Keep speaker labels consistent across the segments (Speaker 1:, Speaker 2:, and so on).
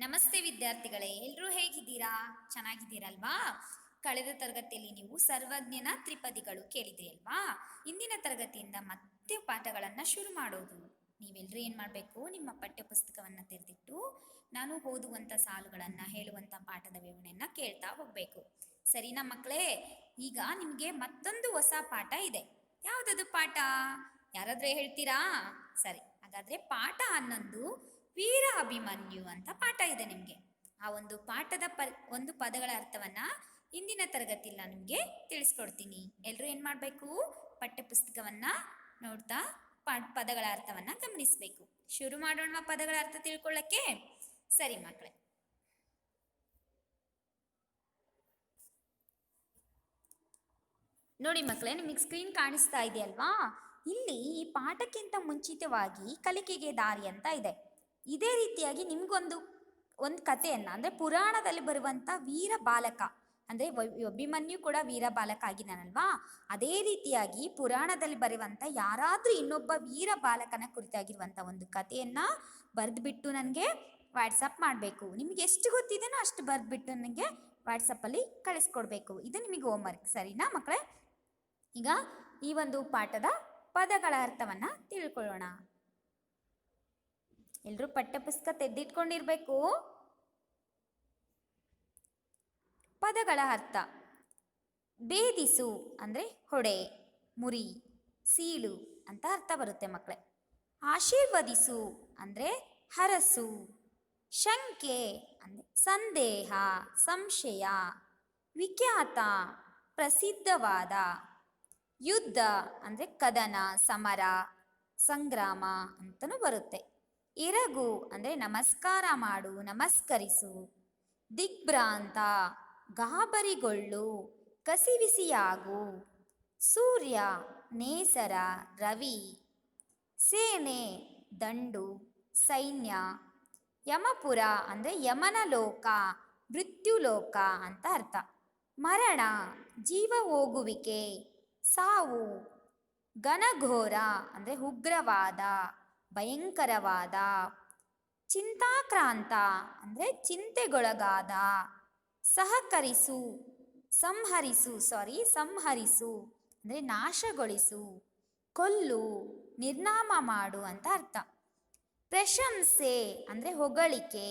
Speaker 1: ನಮಸ್ತೆ ವಿದ್ಯಾರ್ಥಿಗಳೇ, ಎಲ್ಲರೂ ಹೇಗಿದ್ದೀರಾ? ಚೆನ್ನಾಗಿದ್ದೀರಲ್ವಾ? ಕಳೆದ ತರಗತಿಯಲ್ಲಿ ನೀವು ಸರ್ವಜ್ಞನ ತ್ರಿಪದಿಗಳು ಕೇಳಿದ್ರಿ ಅಲ್ವಾ? ಇಂದಿನ ತರಗತಿಯಿಂದ ಮತ್ತೆ ಪಾಠಗಳನ್ನು ಶುರು ಮಾಡೋದು. ನೀವೆಲ್ಲರೂ ಏನು ಮಾಡಬೇಕು, ನಿಮ್ಮ ಪಠ್ಯ ಪುಸ್ತಕವನ್ನು ತೆರೆದಿಟ್ಟು ನಾನು ಓದುವಂಥ ಸಾಲುಗಳನ್ನು ಹೇಳುವಂಥ ಪಾಠದ ವಿವರಣೆಯನ್ನು ಕೇಳ್ತಾ ಹೋಗಬೇಕು. ಸರಿನಾ ಮಕ್ಕಳೇ? ಈಗ ನಿಮಗೆ ಮತ್ತೊಂದು ಹೊಸ ಪಾಠ ಇದೆ. ಯಾವುದದು ಪಾಠ? ಯಾರಾದರೂ ಹೇಳ್ತೀರಾ? ಸರಿ, ಹಾಗಾದರೆ ಪಾಠ 11 ವೀರ ಅಭಿಮನ್ಯು ಅಂತ ಪಾಠ ಇದೆ ನಿಮಗೆ. ಆ ಒಂದು ಪಾಠದ ಒಂದು ಪದಗಳ ಅರ್ಥವನ್ನ ಇಂದಿನ ತರಗತಿಯಲ್ಲಿ ನಾನು ನಿಮಗೆ ತಿಳಿಸ್ಕೊಡ್ತೀನಿ. ಎಲ್ಲರೂ ಏನು ಮಾಡಬೇಕು, ಪಠ್ಯಪುಸ್ತಕವನ್ನ ನೋಡ್ತಾ ಪದಗಳ ಅರ್ಥವನ್ನ ಗಮನಿಸಬೇಕು. ಶುರು ಮಾಡೋಣ ಪದಗಳ ಅರ್ಥ ತಿಳ್ಕೊಳ್ಳಕ್ಕೆ. ಸರಿ ಮಕ್ಕಳೇ, ನೋಡಿ ಮಕ್ಕಳೇ, ನಿಮಗೆ ಸ್ಕ್ರೀನ್ ಕಾಣಿಸ್ತಾ ಇದೆಯಲ್ವಾ? ಇಲ್ಲಿ ಈ ಪಾಠಕ್ಕಿಂತ ಮುಂಚಿತವಾಗಿ ಕಲಿಕೆಗೆ ದಾರಿ ಅಂತ ಇದೆ. ಇದೇ ರೀತಿಯಾಗಿ ನಿಮಗೊಂದು ಕಥೆಯನ್ನು, ಅಂದರೆ ಪುರಾಣದಲ್ಲಿ ಬರುವಂಥ ವೀರ ಬಾಲಕ, ಅಂದರೆ ಅಭಿಮನ್ಯು ಕೂಡ ವೀರ ಬಾಲಕ ಆಗಿದ್ದಾನಲ್ವಾ? ಅದೇ ರೀತಿಯಾಗಿ ಪುರಾಣದಲ್ಲಿ ಬರುವಂಥ ಯಾರಾದರೂ ಇನ್ನೊಬ್ಬ ವೀರ ಬಾಲಕನ ಕುರಿತಾಗಿರುವಂಥ ಒಂದು ಕಥೆಯನ್ನು ಬರೆದುಬಿಟ್ಟು ನನಗೆ ವಾಟ್ಸಪ್ ಮಾಡಬೇಕು. ನಿಮಗೆ ಎಷ್ಟು ಗೊತ್ತಿದೆಯೋ ಅಷ್ಟು ಬರೆದುಬಿಟ್ಟು ನನಗೆ ವಾಟ್ಸಪ್ಪಲ್ಲಿ ಕಳಿಸ್ಕೊಡ್ಬೇಕು. ಇದು ನಿಮಗೆ ಹೋಮ್ವರ್ಕ್. ಸರಿನಾ ಮಕ್ಕಳೇ? ಈಗ ಈ ಒಂದು ಪಾಠದ ಪದಗಳ ಅರ್ಥವನ್ನು ತಿಳ್ಕೊಳ್ಳೋಣ. ಎಲ್ಲರೂ ಪಠ್ಯಪುಸ್ತಕ ತೆಗೆದಿಟ್ಕೊಂಡಿರ್ಬೇಕು. ಪದಗಳ ಅರ್ಥ: ಭೇದಿಸು ಅಂದರೆ ಹೊಡೆ, ಮುರಿ, ಸೀಳು ಅಂತ ಅರ್ಥ ಬರುತ್ತೆ ಮಕ್ಕಳೇ. ಆಶೀರ್ವದಿಸು ಅಂದರೆ ಹರಸು. ಶಂಕೆ ಅಂದರೆ ಸಂದೇಹ, ಸಂಶಯ. ವಿಖ್ಯಾತ ಪ್ರಸಿದ್ಧವಾದ. ಯುದ್ಧ ಅಂದರೆ ಕದನ, ಸಮರ, ಸಂಗ್ರಾಮ ಅಂತಲೂ ಬರುತ್ತೆ. ಎರಗು ಅಂದರೆ ನಮಸ್ಕಾರ ಮಾಡು, ನಮಸ್ಕರಿಸು. ದಿಗ್ಭ್ರಾಂತ ಗಾಬರಿಗೊಳ್ಳು, ಕಸಿವಿಸಿಯಾಗು. ಸೂರ್ಯ ನೇಸರ, ರವಿ. ಸೇನೆ ದಂಡು, ಸೈನ್ಯ. ಯಮಪುರ ಅಂದರೆ ಯಮನ ಲೋಕ, ಮೃತ್ಯುಲೋಕ ಅಂತ ಅರ್ಥ. ಮರಣ ಜೀವ ಹೋಗುವಿಕೆ, ಸಾವು. ಘನಘೋರ ಅಂದರೆ ಉಗ್ರವಾದ, ಭಯಂಕರವಾದ. ಚಿಂತಾಕ್ರಾಂತ ಅಂದರೆ ಚಿಂತೆಗೊಳಗಾದ. ಸಂಹರಿಸು ಅಂದರೆ ನಾಶಗೊಳಿಸು, ಕೊಲ್ಲು, ನಿರ್ನಾಮ ಮಾಡು ಅಂತ ಅರ್ಥ. ಪ್ರಶಂಸೆ ಅಂದರೆ ಹೊಗಳಿಕೆ,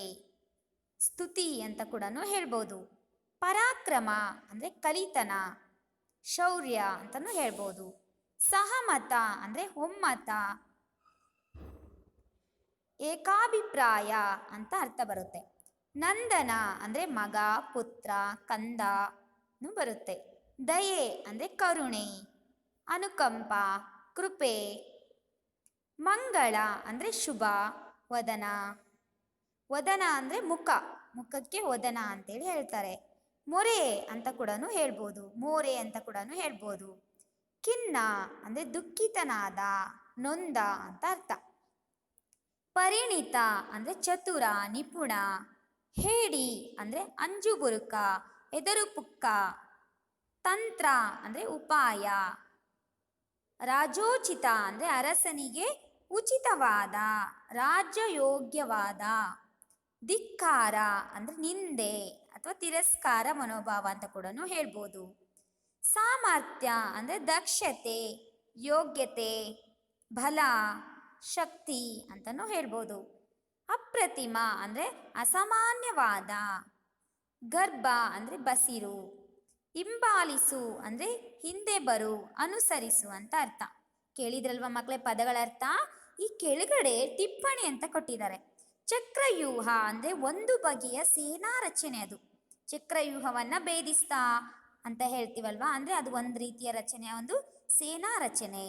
Speaker 1: ಸ್ತುತಿ ಅಂತ ಕೂಡ ಹೇಳ್ಬೋದು. ಪರಾಕ್ರಮ ಅಂದರೆ ಕಲಿತನ, ಶೌರ್ಯ ಅಂತಲೂ ಹೇಳ್ಬೋದು. ಸಹಮತ ಅಂದರೆ ಒಮ್ಮತ, ಏಕಾಭಿಪ್ರಾಯ ಅಂತ ಅರ್ಥ ಬರುತ್ತೆ. ನಂದನ ಅಂದರೆ ಮಗ, ಪುತ್ರ, ಕಂದ ಬರುತ್ತೆ. ದಯೆ ಅಂದರೆ ಕರುಣೆ, ಅನುಕಂಪ, ಕೃಪೆ. ಮಂಗಳ ಅಂದರೆ ಶುಭ, ವದನ. ವದನ ಅಂದರೆ ಮುಖ, ಮುಖಕ್ಕೆ ವದನ ಅಂತೇಳಿ ಹೇಳ್ತಾರೆ. ಮೊರೆ ಅಂತ ಕೂಡ ಹೇಳ್ಬೋದು, ಮೋರೆ ಅಂತ ಕೂಡ ಹೇಳ್ಬೋದು. ಖಿನ್ನ ಅಂದರೆ ದುಃಖಿತನಾದ, ನೊಂದ ಅಂತ ಅರ್ಥ. ಪರಿಣಿತ ಅಂದರೆ ಚತುರ, ನಿಪುಣ. ಹೇಡಿ ಅಂದರೆ ಅಂಜುಬುರುಕ, ಎದರು ಪುಕ್ಕ. ತಂತ್ರ ಅಂದರೆ ಉಪಾಯ. ರಾಜೋಚಿತ ಅಂದರೆ ಅರಸನಿಗೆ ಉಚಿತವಾದ, ರಾಜ್ಯಯೋಗ್ಯವಾದ. ಧಿಕ್ಕಾರ ಅಂದರೆ ನಿಂದೆ ಅಥವಾ ತಿರಸ್ಕಾರ ಮನೋಭಾವ ಅಂತ ಕೂಡ ಹೇಳ್ಬೋದು. ಸಾಮರ್ಥ್ಯ ಅಂದರೆ ದಕ್ಷತೆ, ಯೋಗ್ಯತೆ, ಬಲ, ಶಕ್ತಿ ಅಂತಲೂ ಹೇಳ್ಬೋದು. ಅಪ್ರತಿಮ ಅಂದರೆ ಅಸಾಮಾನ್ಯವಾದ. ಗರ್ಭ ಅಂದರೆ ಬಸಿರು. ಹಿಂಬಾಲಿಸು ಅಂದರೆ ಹಿಂದೆ ಬರು, ಅನುಸರಿಸು ಅಂತ ಅರ್ಥ. ಕೇಳಿದ್ರಲ್ವ ಮಕ್ಕಳೇ ಪದಗಳ ಅರ್ಥ? ಈ ಕೆಳಗಡೆ ಟಿಪ್ಪಣಿ ಅಂತ ಕೊಟ್ಟಿದ್ದಾರೆ. ಚಕ್ರವ್ಯೂಹ ಅಂದರೆ ಒಂದು ಬಗೆಯ ಸೇನಾ ರಚನೆ. ಅದು ಚಕ್ರವ್ಯೂಹವನ್ನು ಭೇದಿಸ್ತಾ ಅಂತ ಹೇಳ್ತೀವಲ್ವಾ, ಅಂದರೆ ಅದು ಒಂದು ರೀತಿಯ ರಚನೆ, ಒಂದು ಸೇನಾ ರಚನೆ.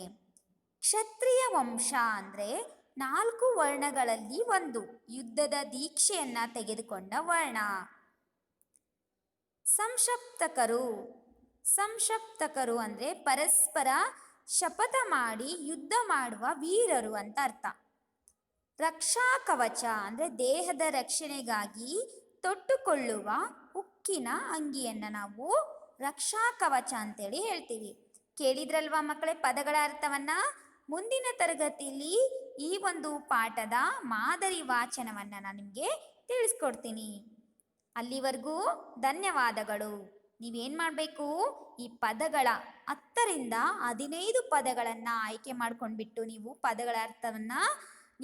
Speaker 1: ಕ್ಷತ್ರಿಯ ವಂಶ ಅಂದರೆ 4 ವರ್ಣಗಳಲ್ಲಿ ಒಂದು, ಯುದ್ಧದ ದೀಕ್ಷೆಯನ್ನು ತೆಗೆದುಕೊಂಡ ವರ್ಣ. ಸಂಶಪ್ತಕರು ಅಂದರೆ ಪರಸ್ಪರ ಶಪಥ ಮಾಡಿ ಯುದ್ಧ ಮಾಡುವ ವೀರರು ಅಂತ ಅರ್ಥ. ರಕ್ಷಾ ಕವಚ ಅಂದರೆ ದೇಹದ ರಕ್ಷಣೆಗಾಗಿ ತೊಟ್ಟುಕೊಳ್ಳುವ ಉಕ್ಕಿನ ಅಂಗಿಯನ್ನು ನಾವು ರಕ್ಷಾ ಕವಚ ಅಂತೇಳಿ ಹೇಳ್ತೀವಿ. ಕೇಳಿದ್ರಲ್ವಾ ಮಕ್ಕಳೇ ಪದಗಳ ಅರ್ಥವನ್ನ? ಮುಂದಿನ ತರಗತಿಯಲ್ಲಿ ಈ ಒಂದು ಪಾಠದ ಮಾದರಿ ವಾಚನವನ್ನು ನಾನು ನಿಮಗೆ ತಿಳಿಸ್ಕೊಡ್ತೀನಿ. ಅಲ್ಲಿವರೆಗೂ ಧನ್ಯವಾದಗಳು. ನೀವೇನು ಮಾಡಬೇಕು, ಈ ಪದಗಳ 10ರಿಂದ 15 ಪದಗಳನ್ನು ಆಯ್ಕೆ ಮಾಡ್ಕೊಂಡ್ಬಿಟ್ಟು ನೀವು ಪದಗಳ ಅರ್ಥವನ್ನು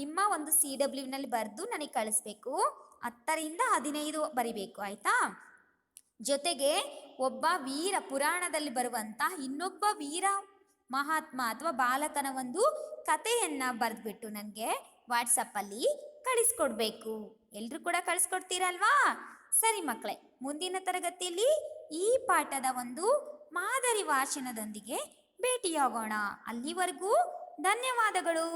Speaker 1: ನಿಮ್ಮ ಒಂದು CWನಲ್ಲಿ ಬರೆದು ನನಗೆ ಕಳಿಸ್ಬೇಕು. 10ರಿಂದ 15 ಬರಿಬೇಕು, ಆಯಿತಾ? ಜೊತೆಗೆ ಒಬ್ಬ ವೀರ, ಪುರಾಣದಲ್ಲಿ ಬರುವಂಥ ಇನ್ನೊಬ್ಬ ವೀರ ಮಹಾತ್ಮ ಅಥವಾ ಬಾಲಕನ ಒಂದು ಕಥೆಯನ್ನು ಬರೆದ್ಬಿಟ್ಟು ನನಗೆ ವಾಟ್ಸಪ್ಪಲ್ಲಿ ಕಳಿಸ್ಕೊಡ್ಬೇಕು. ಎಲ್ಲರೂ ಕೂಡ ಕಳಿಸ್ಕೊಡ್ತೀರಲ್ವಾ? ಸರಿ ಮಕ್ಕಳೇ, ಮುಂದಿನ ತರಗತಿಯಲ್ಲಿ ಈ ಪಾಠದ ಒಂದು ಮಾದರಿ ವಾಚನದೊಂದಿಗೆ ಭೇಟಿಯಾಗೋಣ. ಅಲ್ಲಿವರೆಗೂ ಧನ್ಯವಾದಗಳು.